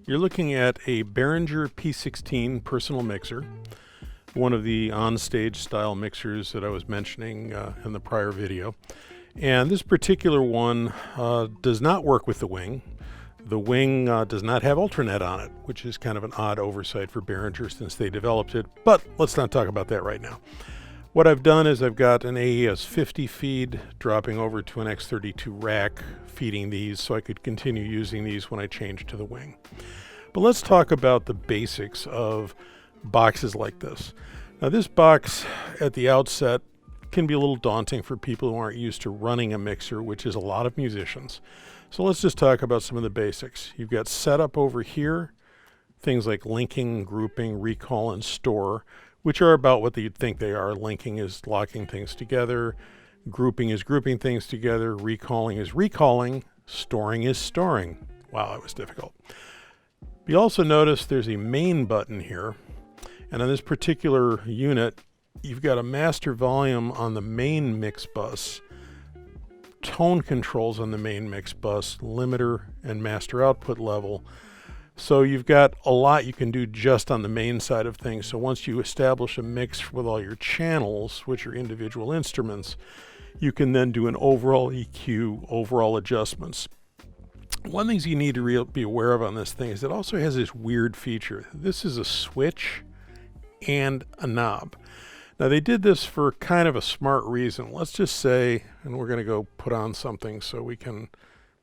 You're looking at a Behringer P16 Personal Mixer, one of the onstage style mixers that I was mentioning in the prior video. And this particular one does not work with the wing. The wing does not have ultranet on it, which is kind of an odd oversight for Behringer since they developed it, but let's not talk about that right now. What I've done is I've got an AES 50 feed dropping over to an X32 rack feeding these so I could continue using these when I change to the wing. But let's talk about the basics of boxes like this. Now this box at the outset can be a little daunting for people who aren't used to running a mixer, which is a lot of musicians. So let's just talk about some of the basics. You've got setup over here, things like linking, grouping, recall, and store, which are about what you'd think they are. Linking is locking things together, grouping is grouping things together, recalling is recalling, storing is storing. Wow, that was difficult. You also notice there's a main button here, and on this particular unit, you've got a master volume on the main mix bus, tone controls on the main mix bus, limiter and master output level. So you've got a lot you can do just on the main side of things. So once you establish a mix with all your channels, which are individual instruments, you can then do an overall EQ, overall adjustments. One thing you need to be aware of on this thing is it also has this weird feature. This is a switch and a knob. Now they did this for kind of a smart reason. Let's just say, and we're going to go put on something so we can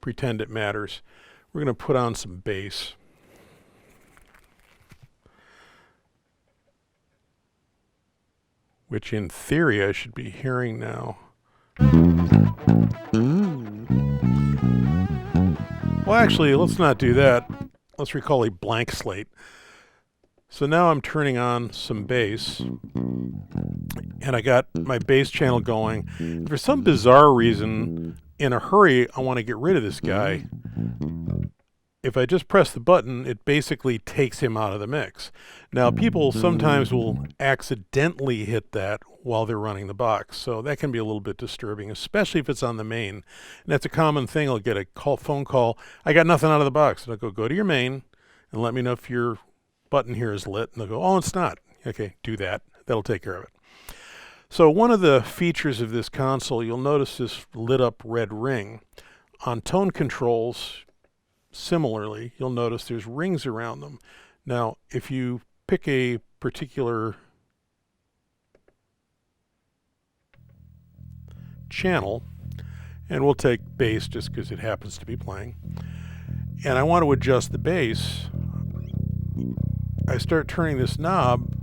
pretend it matters. We're going to put on some bass. Which in theory I should be hearing now. Well, actually, let's not do that. Let's recall a blank slate. So now I'm turning on some bass, and I got my bass channel going. And for some bizarre reason, in a hurry, I want to get rid of this guy. If I just press the button, it basically takes him out of the mix. Now, people sometimes will accidentally hit that while they're running the box, so that can be a little bit disturbing, especially if it's on the main. And that's a common thing. I'll get a phone call, I got nothing out of the box. And I'll go to your main and let me know if your button here is lit. And they'll go, oh, it's not. Okay, do that. That'll take care of it. So one of the features of this console, you'll notice this lit up red ring. On tone controls, similarly, you'll notice there's rings around them. Now, if you pick a particular channel, and we'll take bass just because it happens to be playing, and I want to adjust the bass, I start turning this knob.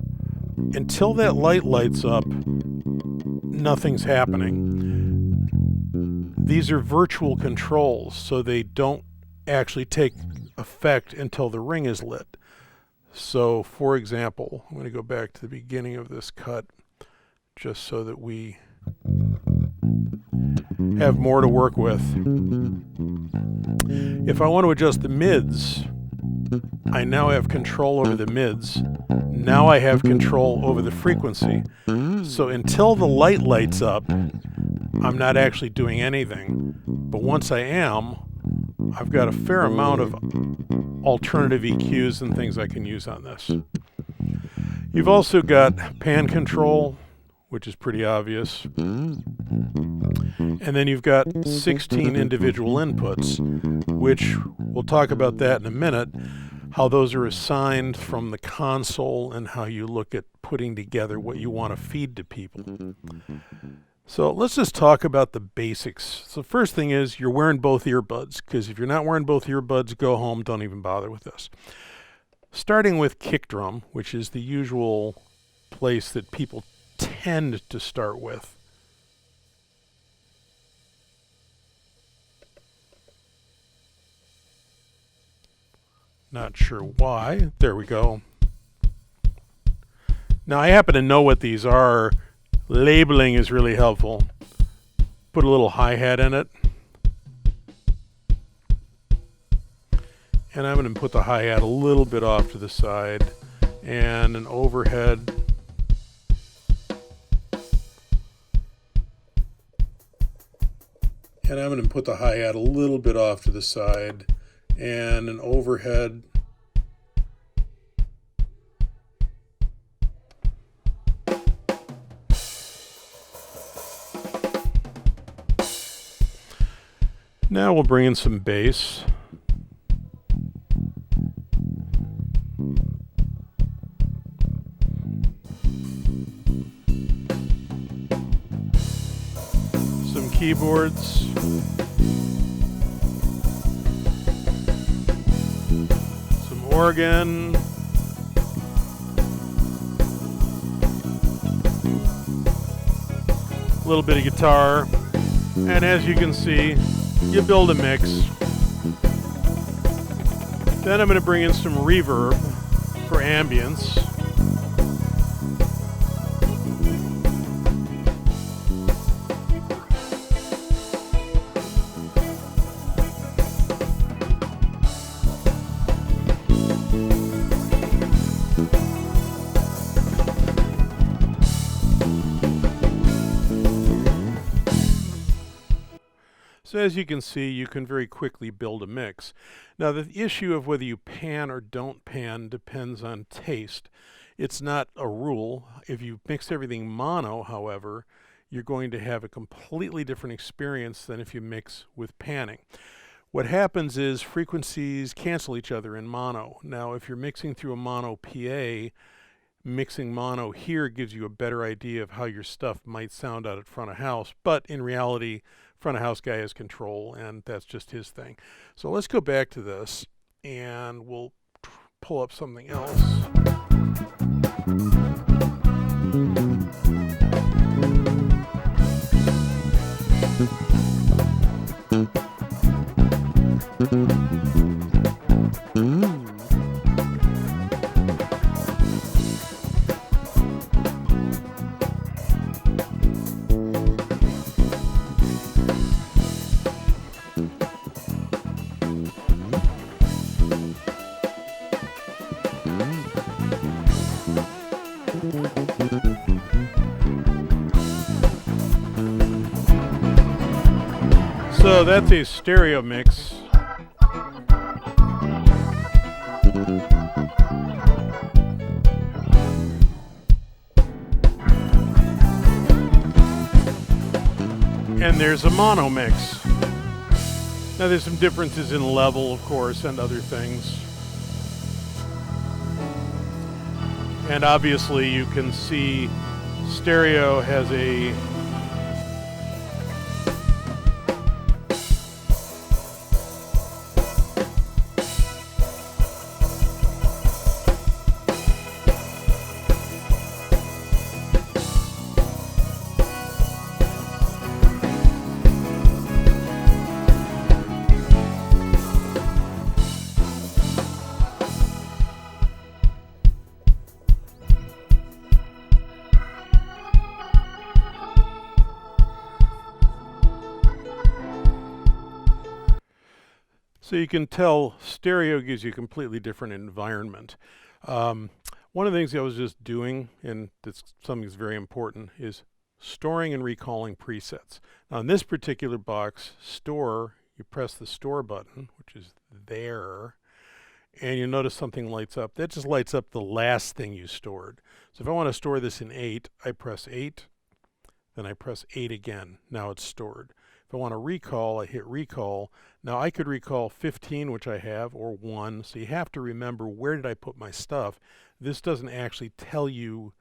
Until that light lights up, nothing's happening. These are virtual controls, so they don't actually take effect until the ring is lit. So for example, I'm going to go back to the beginning of this cut just so that we have more to work with. If I want to adjust the mids, I now have control over the mids. Now I have control over the frequency. So until the light lights up, I'm not actually doing anything. But once I am, I've got a fair amount of alternative EQs and things I can use on this. You've also got pan control, which is pretty obvious. And then you've got 16 individual inputs, which we'll talk about that in a minute, how those are assigned from the console and how you look at putting together what you want to feed to people. So let's just talk about the basics. So first thing is you're wearing both earbuds, because if you're not wearing both earbuds, go home, don't even bother with this. Starting with kick drum, which is the usual place that people tend to start with. Not sure why. There we go. Now I happen to know what these are. Labeling is really helpful. Put a little hi-hat in it. And I'm going to put the hi-hat a little bit off to the side. And an overhead. And I'm going to put the hi-hat a little bit off to the side. And an overhead Now we'll bring in some bass. Some keyboards. Some organ. A little bit of guitar. And as you can see, you build a mix. Then I'm going to bring in some reverb for ambience. So as you can see, you can very quickly build a mix. Now the issue of whether you pan or don't pan depends on taste. It's not a rule. If you mix everything mono, however, you're going to have a completely different experience than if you mix with panning. What happens is frequencies cancel each other in mono. Now if you're mixing through a mono PA, mixing mono here gives you a better idea of how your stuff might sound out at front of house, but in reality, front of house guy has control, and that's just his thing. So let's go back to this, and we'll pull up something else. So that's a stereo mix. And there's a mono mix. Now there's some differences in level, of course, and other things. And obviously you can see stereo has a So you can tell stereo gives you a completely different environment. One of the things I was just doing, and that's something that's very important, is storing and recalling presets. Now in this particular box, store, you press the store button, which is there, and you notice something lights up. That just lights up the last thing you stored. So if I want to store this in 8, I press 8, then I press 8 again. Now it's stored. If I want to recall, I hit recall. Now I could recall 15, which I have, or 1. So you have to remember, where did I put my stuff? This doesn't actually tell you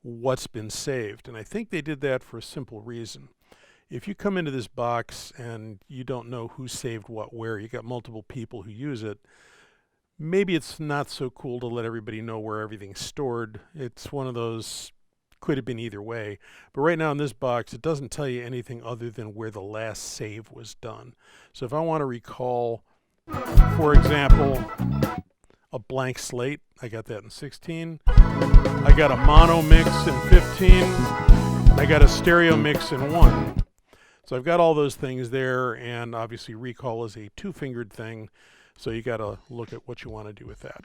what's been saved. And I think they did that for a simple reason. If you come into this box and you don't know who saved what where, you got multiple people who use it, maybe it's not so cool to let everybody know where everything's stored. It's one of those, could have been either way. But right now in this box, it doesn't tell you anything other than where the last save was done. So if I want to recall, for example, a blank slate, I got that in 16. I got a mono mix in 15. I got a stereo mix in 1. So I've got all those things there, and obviously recall is a two-fingered thing, so you got to look at what you want to do with that.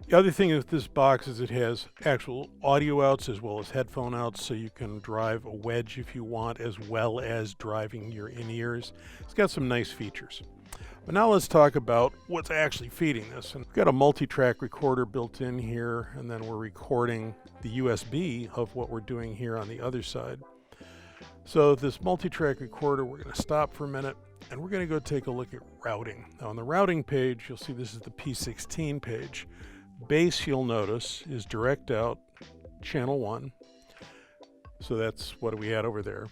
The other thing with this box is it has actual audio outs as well as headphone outs, so you can drive a wedge if you want, as well as driving your in-ears. It's got some nice features. But now let's talk about what's actually feeding this. And we've got a multi-track recorder built in here, and then we're recording the USB of what we're doing here on the other side. So this multi-track recorder, we're going to stop for a minute and we're going to go take a look at routing. Now on the routing page, you'll see this is the P16 page. Bass, you'll notice, is direct out channel 1. So that's what we had over there.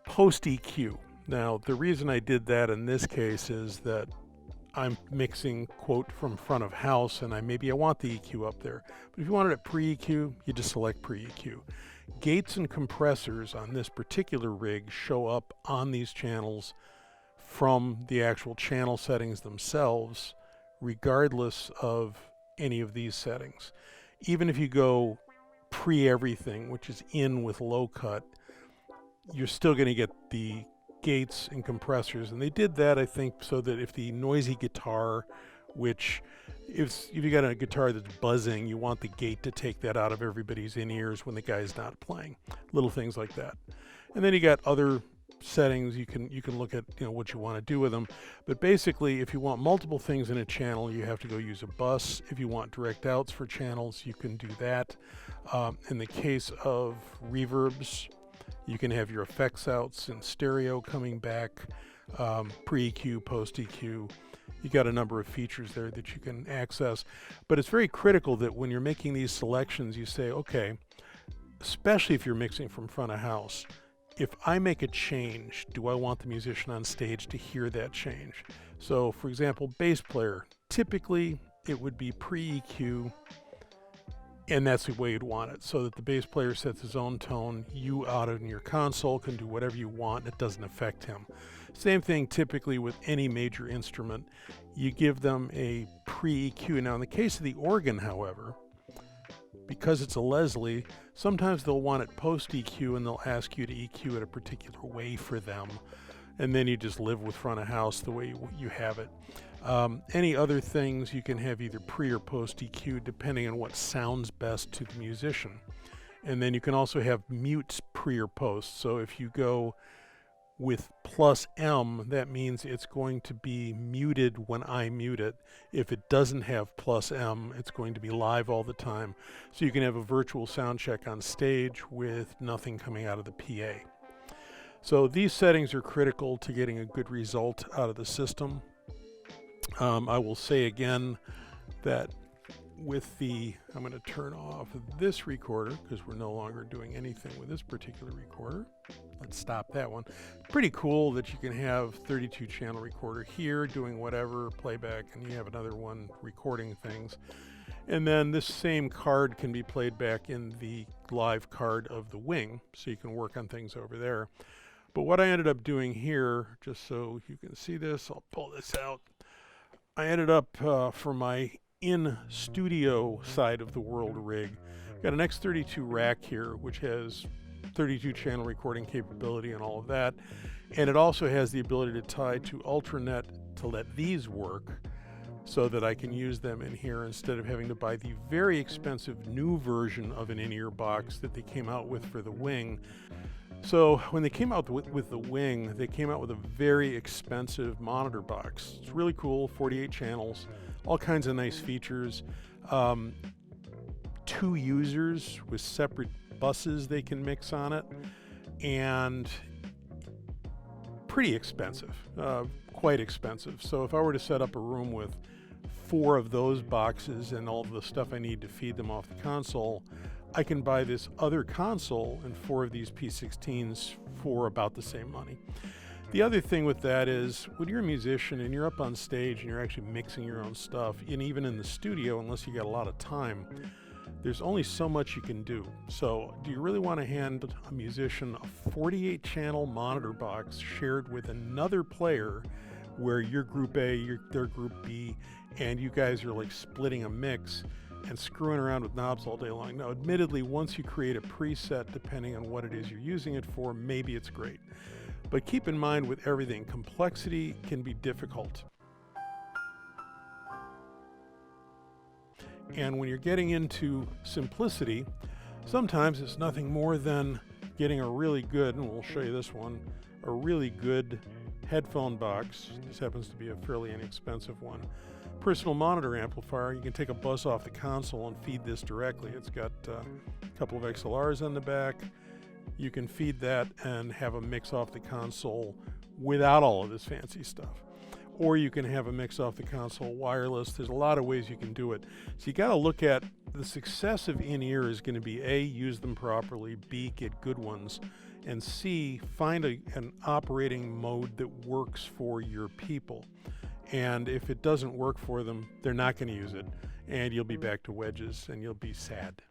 Post EQ. Now the reason I did that in this case is that I'm mixing, quote, from front of house, and maybe I want the EQ up there. But if you wanted it pre-EQ, you just select pre-EQ. Gates and compressors on this particular rig show up on these channels from the actual channel settings themselves, regardless of any of these settings. Even if you go pre-everything, which is in with low cut, you're still going to get the gates and compressors, and they did that, I think, so that if the noisy guitar, which if you got a guitar that's buzzing, you want the gate to take that out of everybody's in-ears when the guy's not playing. Little things like that. And then you got other settings you can look at, what you want to do with them. But basically, if you want multiple things in a channel, you have to go use a bus. If you want direct outs for channels, you can do that. In the case of reverbs, you can have your effects outs in stereo coming back, pre-EQ, post-EQ. You got a number of features there that you can access. But it's very critical that when you're making these selections, you say, okay, especially if you're mixing from front of house, if I make a change, do I want the musician on stage to hear that change? So, for example, bass player, typically it would be pre-EQ, and that's the way you'd want it, so that the bass player sets his own tone. You out in your console can do whatever you want. It doesn't affect him. Same thing typically with any major instrument. You give them a pre-EQ. Now in the case of the organ, however, because it's a Leslie, sometimes they'll want it post-EQ and they'll ask you to EQ it a particular way for them. And then you just live with front of house the way you have it. Any other things you can have either pre or post EQ depending on what sounds best to the musician. And then you can also have mutes pre or post. So if you go with plus M, that means it's going to be muted when I mute it. If it doesn't have plus M, it's going to be live all the time. So you can have a virtual sound check on stage with nothing coming out of the PA. So these settings are critical to getting a good result out of the system. I will say again that with I'm going to turn off this recorder because we're no longer doing anything with this particular recorder. Let's stop that one. Pretty cool that you can have 32 channel recorder here doing whatever, playback, and you have another one recording things. And then this same card can be played back in the live card of the wing, so you can work on things over there. But what I ended up doing here, just so you can see this, I'll pull this out. I ended up, for my in-studio side of the world rig, got an X32 rack here, which has 32 channel recording capability and all of that. And it also has the ability to tie to ultranet to let these work so that I can use them in here instead of having to buy the very expensive new version of an in-ear box that they came out with for the wing. So when they came out with the wing, they came out with a very expensive monitor box. It's really cool, 48 channels, all kinds of nice features. 2 users with separate buses they can mix on it, and pretty expensive, quite expensive. So if I were to set up a room with 4 of those boxes and all the stuff I need to feed them off the console, I can buy this other console and 4 of these P16s for about the same money. The other thing with that is when you're a musician and you're up on stage and you're actually mixing your own stuff, and even in the studio, unless you got a lot of time, there's only so much you can do. So do you really want to hand a musician a 48 channel monitor box shared with another player where you're group A, they're group B, and you guys are like splitting a mix and screwing around with knobs all day long? Now, admittedly, once you create a preset, depending on what it is you're using it for, maybe it's great. But keep in mind with everything, complexity can be difficult. And when you're getting into simplicity, sometimes it's nothing more than getting a really good, and we'll show you this one, a really good headphone box. This happens to be a fairly inexpensive one. Personal monitor amplifier. You can take a bus off the console and feed this directly. It's got a couple of XLRs on the back. You can feed that and have a mix off the console without all of this fancy stuff. Or you can have a mix off the console wireless. There's a lot of ways you can do it. So you got to look at the success of in-ear is going to be A, use them properly, B, get good ones, and C, find an operating mode that works for your people. And if it doesn't work for them, they're not going to use it, and you'll be back to wedges and you'll be sad.